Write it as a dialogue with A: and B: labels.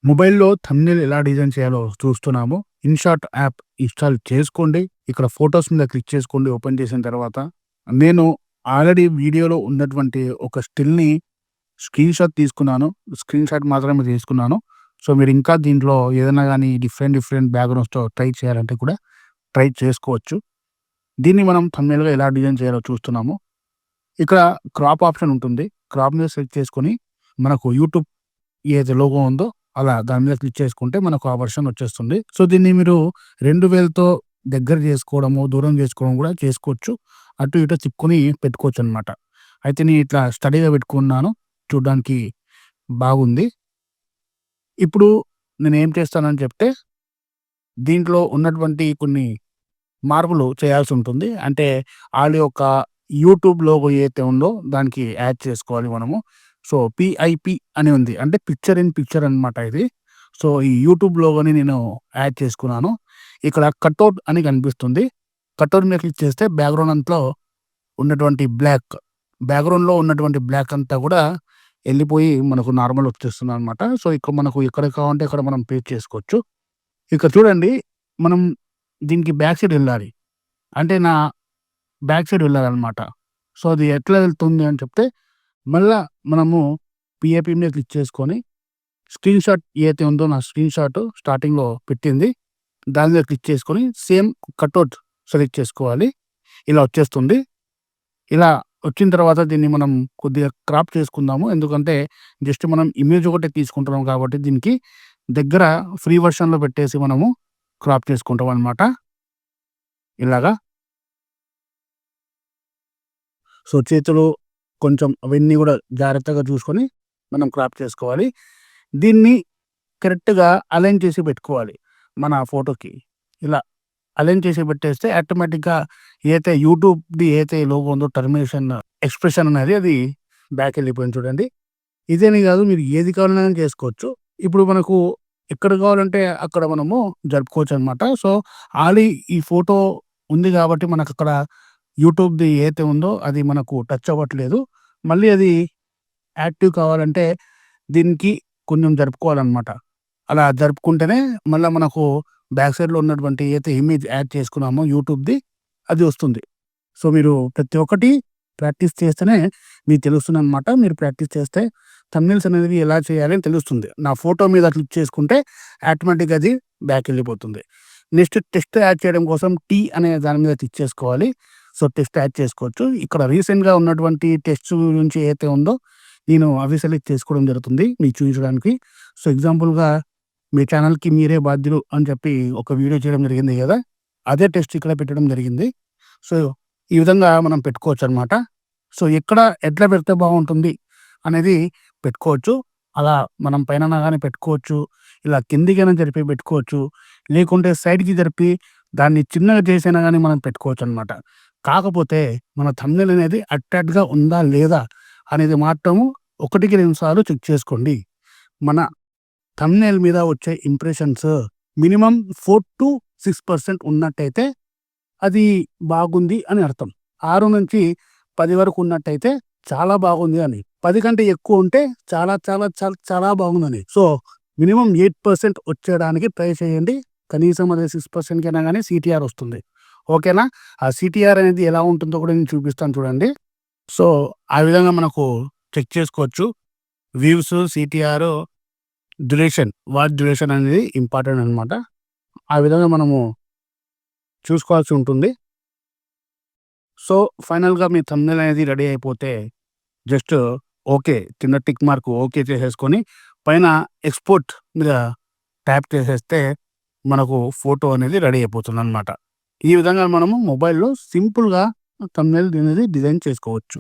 A: మొబైల్‌లో థంబ్‌నెయిల్ ఎలా డిజైన్ చేయాలో చూస్తున్నాము. ఇన్‌షాట్ యాప్ ఇన్‌స్టాల్ చేసుకోండి. ఇక్కడ ఫోటోస్ మీద క్లిక్ చేసుకోండి ఓపెన్ చేసిన తర్వాత. నేను ఆల్రెడీ వీడియోలో ఉన్నటువంటి ఒక స్టిల్‌ని స్క్రీన్‌షాట్ తీసుకున్నాను. స్క్రీన్‌షాట్ మాత్రమే తీసుకున్నాను. సో, మీరు ఇంకా దీంట్లో ఏదైనా గాని డిఫరెంట్ బ్యాక్‌గ్రౌండ్స్‌తో ట్రై చేయాలంటే కూడా ట్రై చేసుకోవచ్చు. దీన్ని మనం థంబ్‌నెయిల్‌గా ఎలా డిజైన్ చేయాలో చూస్తున్నాము. ఇక్కడ క్రాప్ ఆప్షన్ ఉంటుంది. క్రాప్ మీద సెలెక్ట్ చేసుకొని మనకు యూట్యూబ్ ఏదైతే లోగో ఉందో అలా దాని మీద క్లిక్ చేసుకుంటే మనకు ఆ వర్షన్ వచ్చేస్తుంది. సో, దీన్ని మీరు 2 వేలతో దగ్గర చేసుకోవడము, దూరం చేసుకోవడం కూడా చేసుకోవచ్చు. అటు ఇటు తిప్పుకొని పెట్టుకోవచ్చనమాట. అయితే నేను ఇట్లా స్టడీగా పెట్టుకున్నాను. చూడ్డానికి బాగుంది. ఇప్పుడు నేనేం చేస్తానని చెప్తే, దీంట్లో ఉన్నటువంటి కొన్ని మార్పులు చేయాల్సుంటుంది. అంటే ఆళ్ళ యొక్క యూట్యూబ్ లోగో ఏదైతే ఉందో దానికి యాడ్ చేసుకోవాలి మనము. సో, పిఐపి అని ఉంది. అంటే పిక్చర్ ఇన్ పిక్చర్ అనమాట ఇది. సో, ఈ యూట్యూబ్ లోగోని నేను యాడ్ చేసుకున్నాను. ఇక్కడ కటౌట్ అని కనిపిస్తుంది. కటౌట్ మీద క్లిక్ చేస్తే ఉన్నటువంటి బ్లాక్ బ్యాక్‌గ్రౌండ్‌లో ఉన్నటువంటి బ్లాక్ అంతా కూడా ఎళ్ళిపోయి మనకు నార్మల్ వచ్చేస్తుందనమాట. సో, ఇక్కడ మనకు ఎక్కడ కావాలంటే అక్కడ మనం పేస్ట్ చేసుకోవచ్చు. ఇక్కడ చూడండి, మనం దీనికి బ్యాక్ సైడ్ ఎళ్ళాలి. అంటే నా బ్యాక్ సైడ్ వెళ్ళాలనమాట. సో, అది ఎట్లా వెళ్తుంది అని చెప్తే, మళ్ళా మనము పీఏపీ మీద క్లిక్ చేసుకొని, స్క్రీన్‌షాట్ ఏదైతే ఉందో నా స్క్రీన్‌షాట్ స్టార్టింగ్‌లో పెట్టింది. దాని మీద క్లిక్ చేసుకొని, సేమ్ కటౌట్ సెలెక్ట్ చేసుకోవాలి. ఇలా వచ్చేస్తుంది. ఇలా వచ్చిన తర్వాత దీన్ని మనం కొద్దిగా క్రాప్ చేసుకుందాము. ఎందుకంటే, జస్ట్ మనం ఇమేజ్ ఒకటే తీసుకుంటున్నాం కాబట్టి దీనికి దగ్గర ఫ్రీ వెర్షన్‌లో పెట్టేసి మనము క్రాప్ చేసుకుంటామనమాట. ఇలాగా. సో, చేతులు కొంచెం అవన్నీ గూడా జాగ్రత్తగా చూసుకొని మనం క్రాప్ చేసుకోవాలి. దీన్ని కరెక్ట్‌గా అలైన్ చేసి పెట్టుకోవాలి మన ఫోటోకి. ఇలా అలైన్ చేసి పెట్టేస్తే ఆటోమేటిక్‌గా ఏదైతే లోగో ఉందో టర్మినేషన్ ఎక్స్‌ప్రెషన్ అనేది అది బ్యాకెళ్ళిపోయింది చూడండి. ఇదని గాదు, మీరు ఏది కావాలన్నా చేసుకోవచ్చు. ఇప్పుడు మనకు ఎక్కడ కావాలంటే అక్కడ మనము జరుపుకోవచ్చనమాట. సో, ఆల్రెడీ ఈ ఫోటో ఉంది గాబట్టి మనకక్కడ యూట్యూబ్‌ది ఏదైతే ఉందో అది మనకు టచ్ అవ్వట్లేదు. మళ్ళీ అది యాక్టివ్ కావాలంటే దీనికి కొంచెం జరుపుకోవాలనమాట. అలా జరుపుకుంటేనే మళ్ళా మనకు బ్యాక్ సైడ్‌లో ఉన్నటువంటి ఏదైతే ఇమేజ్ యాడ్ చేసుకున్నామో యూట్యూబ్‌ది అది వస్తుంది. సో, మీరు ప్రతి ఒక్కటి ప్రాక్టీస్ చేస్తేనే మీకు తెలుస్తుందనమాట. మీరు ప్రాక్టీస్ చేస్తే థంబ్‌నెయిల్స్ అనేవి ఎలా చేయాలి అని తెలుస్తుంది. నా ఫోటో మీద క్లిక్ చేసుకుంటే ఆటోమేటిక్‌గా అది బ్యాక్ ఎళ్ళిపోతుంది. నెక్స్ట్ టెక్స్ట్ యాడ్ చేయడం కోసం టీ అనే దాని మీద క్లిక్ చేసుకోవాలి. సో, టెక్స్ట్ యాడ్ చేసుకోవచ్చు. ఇక్కడ రీసెంట్‌గా ఉన్నటువంటి టెక్స్ట్ గురించి ఏదైతే ఉందో నేను అవి సెలెక్ట్ చేసుకోవడం జరుగుతుంది మీకు చూయించడానికి. సో, ఎగ్జాంపుల్‌గా మీ ఛానెల్‌కి మీరే బాధ్యులు అని చెప్పి ఒక వీడియో చేయడం జరిగింది గదా! అదే టెక్స్ట్ ఇక్కడ పెట్టడం జరిగింది. సో, ఈ విధంగా మనం పెట్టుకోవచ్చనమాట. సో, ఎట్లా పెడితే బావుంటుంది అనేది పెట్టుకోవచ్చు. అలా మనం పైనన గాని పెట్టుకోవచ్చు. ఇలా కిందికైనా జరిపి పెట్టుకోవచ్చు. లేకుంటే సైడ్‌కి జరిపి దాన్ని చిన్నగా చేసైనా గాని మనం పెట్టుకోవచ్చనమాట. కాకపోతే మన థంబ్‌నెయిల్ అనేది అట్రాక్ట్‌గా ఉందా? లేదా? అనేది మాత్రము 1కి 2 సార్లు చెక్ చేసుకోండి. మన థంబ్‌నెయిల్ మీద వచ్చే ఇంప్రెషన్స్ మినిమమ్ 4-6% ఉన్నట్టయితే అది బాగుంది అని అర్థం. 6-10 వరకు ఉన్నట్టయితే చాలా బాగుంది అని. 10 కంటే ఎక్కువ ఉంటే చాలా బాగుందని. సో, మినిమమ్ 8% వచ్చేయడానికి ట్రై చేయండి. కనీసం అది 6% కైనా గాని సీటీఆర్ వస్తుంది. ఓకేనా? ఆ సీటీఆర్ అనేది ఎలా ఉంటుందో కూడా నేను చూపిస్తాను చూడండి. సో, ఆ విధంగా మనకు చెక్ చేసుకోవచ్చు. వ్యూస్, సీటీఆర్, వాచ్ డ్యూరేషన్ అనేది ఇంపార్టెంట్ అనమాట. ఆ విధంగా మనము చూసుకోవాల్సి ఉంటుంది. సో, ఫైనల్‌గా మీ థంబ్‌నెయిల్ అనేది రెడీ అయిపోతే జస్ట్ ఓకే. కింద టిక్ మార్క్ ఓకే చేసేసుకొని పైన ఎక్స్‌పోర్ట్ మీద ట్యాప్ చేసేస్తే మనకు ఫోటో అనేది రెడీ అయిపోతుందనమాట. ఈ విధంగా మనము మొబైల్‌లో సింపుల్‌గా థంబ్‌నెయిల్ అనేది డిజైన్ చేసుకోవచ్చు.